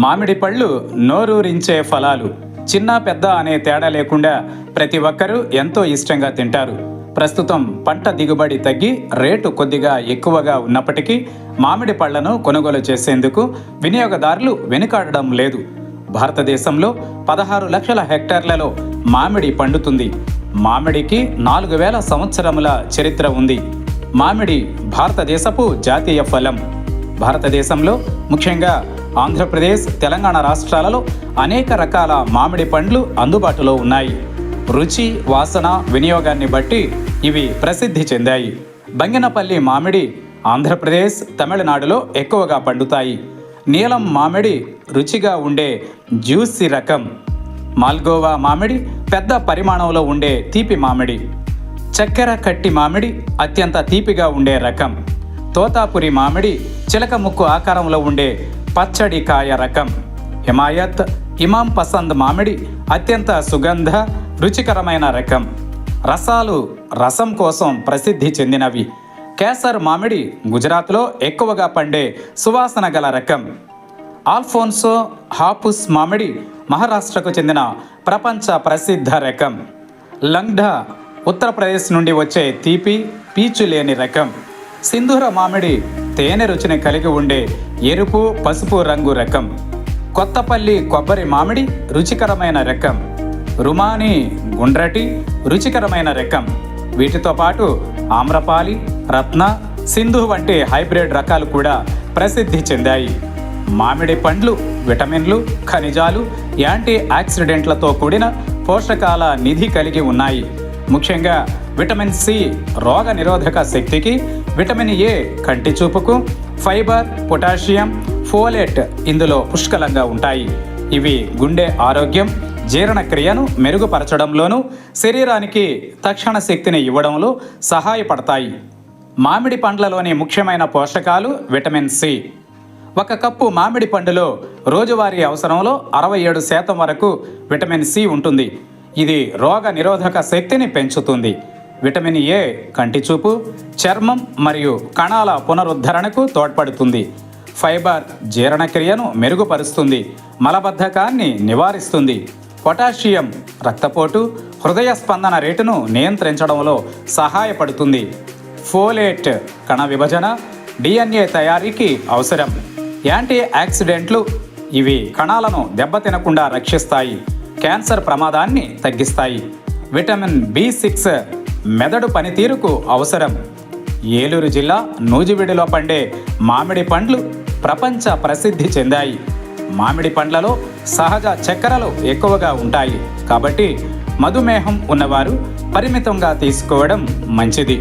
మామిడి పళ్ళు నోరూరించే ఫలాలు. చిన్న పెద్ద అనే తేడా లేకుండా ప్రతి ఒక్కరూ ఎంతో ఇష్టంగా తింటారు. ప్రస్తుతం పంట దిగుబడి తగ్గి రేటు కొద్దిగా ఎక్కువగా ఉన్నప్పటికీ మామిడి పళ్లను కొనుగోలు చేసేందుకు వినియోగదారులు వెనుకాడడం లేదు. భారతదేశంలో 16 లక్షల హెక్టార్లలో మామిడి పండుతుంది. మామిడికి 4000 సంవత్సరముల చరిత్ర ఉంది. మామిడి భారతదేశపు జాతీయ ఫలం. భారతదేశంలో ముఖ్యంగా ఆంధ్రప్రదేశ్, తెలంగాణ రాష్ట్రాలలో అనేక రకాల మామిడి పండ్లు అందుబాటులో ఉన్నాయి. రుచి, వాసన, వినియోగాన్ని బట్టి ఇవి ప్రసిద్ధి చెందాయి. బంగినపల్లి మామిడి ఆంధ్రప్రదేశ్, తమిళనాడులో ఎక్కువగా పండుతాయి. నీలం మామిడి రుచిగా ఉండే జ్యూసీ రకం. మాల్గోవా మామిడి పెద్ద పరిమాణంలో ఉండే తీపి మామిడి. చక్కెర కట్టి మామిడి అత్యంత తీపిగా ఉండే రకం. తోతాపురి మామిడి చిలక ముక్కు ఆకారంలో ఉండే పచ్చడి కాయ రకం. హిమాయత్, ఇమాం పసంద్ మామిడి అత్యంత సుగంధ రుచికరమైన రకం. రసాలు రసం కోసం ప్రసిద్ధి చెందినవి. కేసర్ మామిడి గుజరాత్లో ఎక్కువగా పండే సువాసన గల రకం. ఆల్ఫోన్సో హాపుస్ మామిడి మహారాష్ట్రకు చెందిన ప్రపంచ ప్రసిద్ధ రకం. లంగ్డా ఉత్తరప్రదేశ్ నుండి వచ్చే తీపి, పీచు లేని రకం. సింధూర మామిడి తేనె రుచిని కలిగి ఉండే ఎరుపు, పసుపు రంగు రకం. కొత్తపల్లి కొబ్బరి మామిడి రుచికరమైన రకం. రుమాని గుండ్రటి రుచికరమైన రకం. వీటితో పాటు ఆమ్రపాలి, రత్న, సింధు వంటి హైబ్రిడ్ రకాలు కూడా ప్రసిద్ధి చెందాయి. మామిడి పండ్లు విటమిన్లు, ఖనిజాలు, యాంటీ ఆక్సిడెంట్లతో కూడిన పోషకాల నిధి కలిగి ఉన్నాయి. ముఖ్యంగా విటమిన్ సి రోగ నిరోధక శక్తికి, విటమిన్ ఏ కంటి చూపుకు, ఫైబర్, పొటాషియం, ఫోలేట్ ఇందులో పుష్కలంగా ఉంటాయి. ఇవి గుండె ఆరోగ్యం, జీర్ణక్రియను మెరుగుపరచడంలోనూ శరీరానికి తక్షణ శక్తిని ఇవ్వడంలో సహాయపడతాయి. మామిడి పండ్లలోని ముఖ్యమైన పోషకాలు విటమిన్ సి. ఒక కప్పు మామిడి పండులో రోజువారీ అవసరంలో 67% వరకు విటమిన్ సి ఉంటుంది. ఇది రోగ నిరోధక శక్తిని పెంచుతుంది. విటమిన్ ఏ కంటి చూపు, చర్మం మరియు కణాల పునరుద్ధరణకు తోడ్పడుతుంది. ఫైబర్ జీర్ణక్రియను మెరుగుపరుస్తుంది, మలబద్ధకాన్ని నివారిస్తుంది. పొటాషియం రక్తపోటు, హృదయ స్పందన రేటును నియంత్రించడంలో సహాయపడుతుంది. ఫోలేట్ కణ విభజన, డిఎన్ఏ తయారీకి అవసరం. యాంటీ ఆక్సిడెంట్లు ఇవి కణాలను దెబ్బతినకుండా రక్షిస్తాయి, క్యాన్సర్ ప్రమాదాన్ని తగ్గిస్తాయి. విటమిన్ బి6 మెదడు పనితీరుకు అవసరం. ఏలూరు జిల్లా నూజివీడులో పండే మామిడి పండ్లు ప్రపంచ ప్రసిద్ధి చెందాయి. మామిడి పండ్లలో సహజ చక్కెరలు ఎక్కువగా ఉంటాయి కాబట్టి మధుమేహం ఉన్నవారు పరిమితంగా తీసుకోవడం మంచిది.